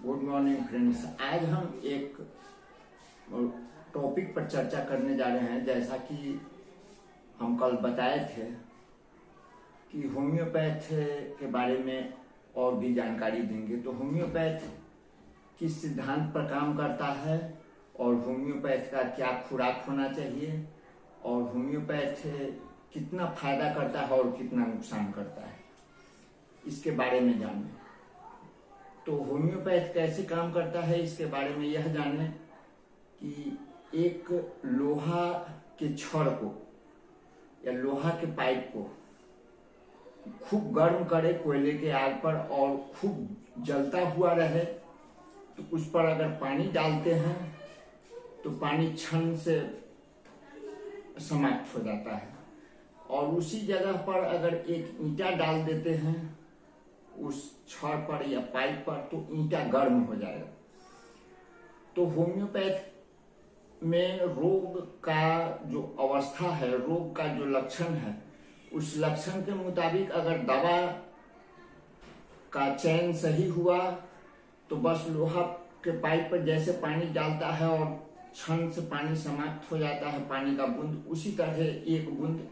Good morning friends. आज हम एक टॉपिक पर चर्चा करने जा रहे हैं। जैसा कि हम कल बताए थे कि होम्योपैथ के बारे में और भी जानकारी देंगे। तो होम्योपैथ किस सिद्धांत पर काम करता है और होम्योपैथ का क्या खुराक होना चाहिए और होम्योपैथ कितना फायदा करता है और कितना नुकसान करता है, इसके बारे में जानें। तो होम्योपैथ कैसे काम करता है इसके बारे में यह जानें कि एक लोहा के छड़ को या लोहा के पाइप को खूब गर्म करे कोयले के आग पर और खूब जलता हुआ रहे, तो उस पर अगर पानी डालते हैं तो पानी क्षण से समाप्त हो जाता है। और उसी जगह पर अगर एक ईंटा डाल देते हैं उस छड़ पर या पाइप पर, तो ईंटा गर्म हो जाएगा। तो होम्योपैथ में रोग का जो अवस्था है, रोग का जो लक्षण है, उस लक्षण के मुताबिक अगर दवा का चयन सही हुआ तो बस लोहा के पाइप पर जैसे पानी डालता है और क्षण से पानी समाप्त हो जाता है, पानी का बूंद, उसी तरह एक बूंद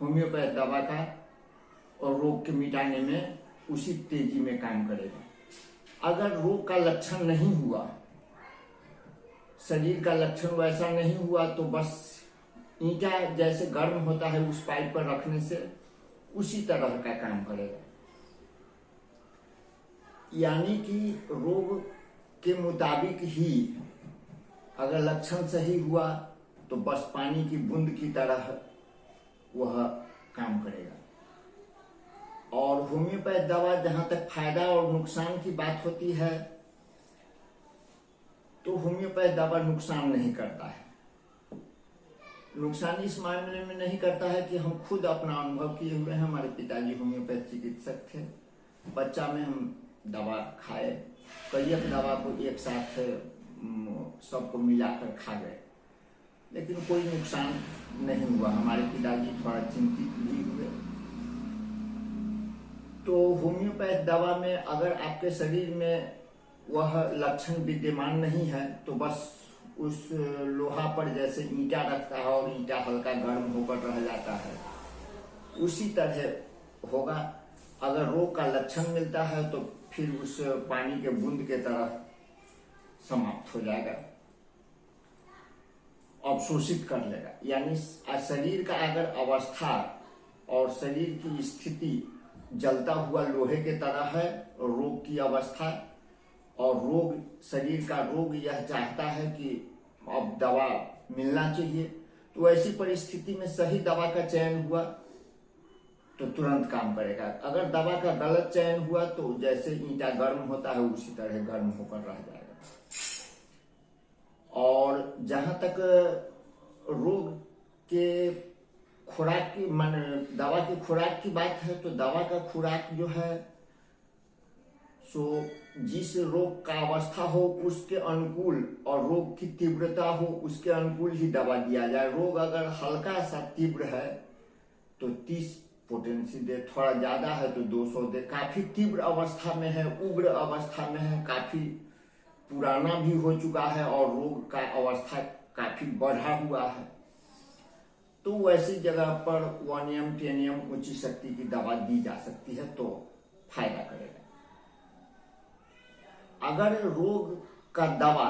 होम्योपैथ दवा का और रोग के मिटाने में उसी तेजी में काम करेगा। अगर रोग का लक्षण नहीं हुआ, शरीर का लक्षण वैसा नहीं हुआ, तो बस ईंटा जैसे गर्म होता है उस पाइप पर रखने से उसी तरह का काम करेगा। यानी कि रोग के मुताबिक ही अगर लक्षण सही हुआ तो बस पानी की बूंद की तरह वह काम करेगा। और होम्योपैथ दवा जहां तक फायदा और नुकसान की बात होती है तो होम्योपैथ दवा नुकसान नहीं करता है। नुकसान इस मामले में नहीं करता है कि हम खुद अपना अनुभव किए हुए हैं। हमारे पिताजी होम्योपैथ चिकित्सक थे। बच्चा में हम दवा खाए, कई दवा को एक साथ सबको मिलाकर खा गए, लेकिन कोई नुकसान नहीं हुआ। हमारे पिताजी थोड़ा चिंतित भी हुए। तो होम्योपैथ दवा में अगर आपके शरीर में वह लक्षण विद्यमान नहीं है तो बस उस लोहा पर जैसे ईंटा रखता है और ईंटा हल्का गर्म होकर रह जाता है, उसी तरह होगा। अगर रोग का लक्षण मिलता है तो फिर उस पानी के बूंद के तरह समाप्त हो जाएगा, अवशोषित कर लेगा। यानी शरीर का अगर अवस्था और शरीर की स्थिति जलता हुआ लोहे के तरह है, रोग की अवस्था, और रोग शरीर का रोग यह चाहता है कि अब दवा मिलना चाहिए, तो ऐसी परिस्थिति में सही दवा का चयन हुआ तो तुरंत काम करेगा। अगर दवा का गलत चयन हुआ तो जैसे ईंटा गर्म होता है उसी तरह गर्म होकर रह जाएगा। और जहां तक रोग के खुराक की दवा की खुराक की बात है, तो दवा का खुराक जो है सो जिस रोग का अवस्था हो उसके अनुकूल और रोग की तीव्रता हो उसके अनुकूल ही दवा दिया जाए। रोग अगर हल्का सा तीव्र है तो 30 पोटेंसी दे, थोड़ा ज्यादा है तो 200 दे, काफी तीव्र अवस्था में है, उग्र अवस्था में है, काफी पुराना भी हो चुका है और रोग का अवस्था काफी बढ़ा हुआ है, तो वैसी जगह पर 1 10 उच्च शक्ति की दवा दी जा सकती है तो फायदा करेगा। अगर रोग का दवा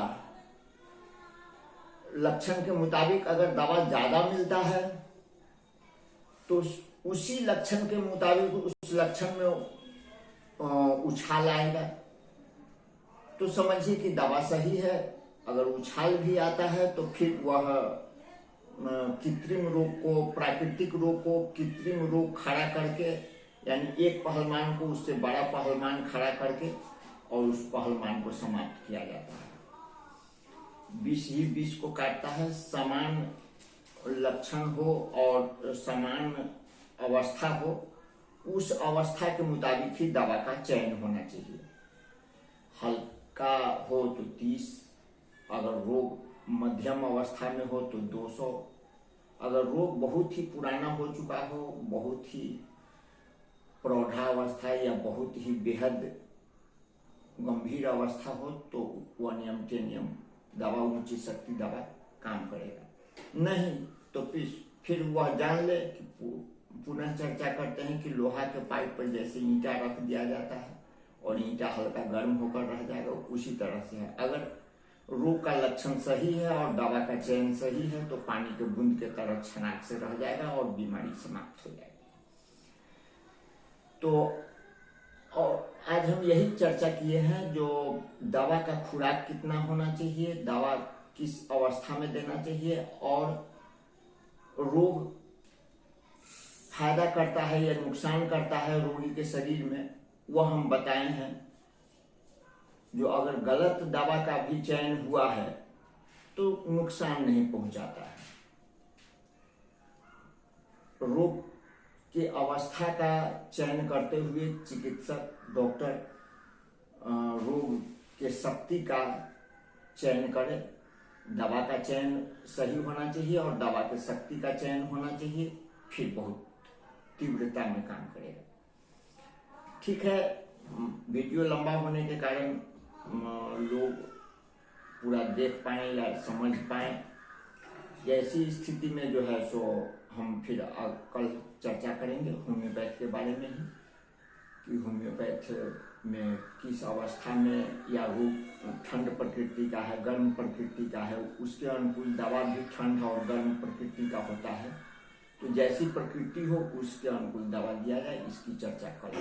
लक्षण के मुताबिक अगर दवा ज्यादा मिलता है तो उसी लक्षण के मुताबिक उस लक्षण में उछाल आएगा, तो समझिए कि दवा सही है। अगर उछाल भी आता है तो फिर वह कृत्रिम रोग को, प्राकृतिक रोग को कृत्रिम रोग खड़ा करके, यानी एक पहलवान को उससे बड़ा पहलवान खड़ा करके और उस पहलवान को समाप्त किया जाता है। विष ही विष को काटता है। समान लक्षण हो और समान अवस्था हो, उस अवस्था के मुताबिक ही दवा का चयन होना चाहिए। हल्का हो तो 30, अगर रोग मध्यम अवस्था में हो तो 200, अगर रोग बहुत ही पुराना हो चुका हो, बहुत ही प्रौढ़ावस्था या बहुत ही बेहद गंभीर अवस्था हो तो वो नियम के नियम दवा, ऊंची शक्ति दवा काम करेगा। नहीं तो फिर वह जान ले कि पुनः चर्चा करते हैं कि लोहा के पाइप पर जैसे ईंटा रख दिया जाता है और ईंटा हल्का गर्म होकर रह जाएगा, उसी तरह से है। अगर रोग का लक्षण सही है और दवा का चयन सही है तो पानी के बूंद के तरह छनाक से रह जाएगा और बीमारी समाप्त हो जाएगी। तो और आज हम यही चर्चा किए हैं, जो दवा का खुराक कितना होना चाहिए, दवा किस अवस्था में देना चाहिए और रोग फायदा करता है या नुकसान करता है रोगी के शरीर में, वह हम बताए हैं। जो अगर गलत दवा का भी चयन हुआ है तो नुकसान नहीं पहुंचाता है। रोग की अवस्था का चयन करते हुए चिकित्सक, डॉक्टर रोग के शक्ति का चयन करे। दवा का चयन सही होना चाहिए और दवा के शक्ति का चयन होना चाहिए, फिर बहुत तीव्रता में काम करेगा। ठीक है, वीडियो लंबा होने के कारण लोग पूरा देख पाए या समझ पाए, ऐसी स्थिति में जो है सो हम फिर कल चर्चा करेंगे होम्योपैथ के बारे में ही, कि होम्योपैथ में किस अवस्था में या रोग ठंड प्रकृति का है, गर्म प्रकृति का है, उसके अनुकूल दवा भी ठंड और गर्म प्रकृति का होता है। तो जैसी प्रकृति हो उसके अनुकूल दवा दिया जाए, इसकी चर्चा करें।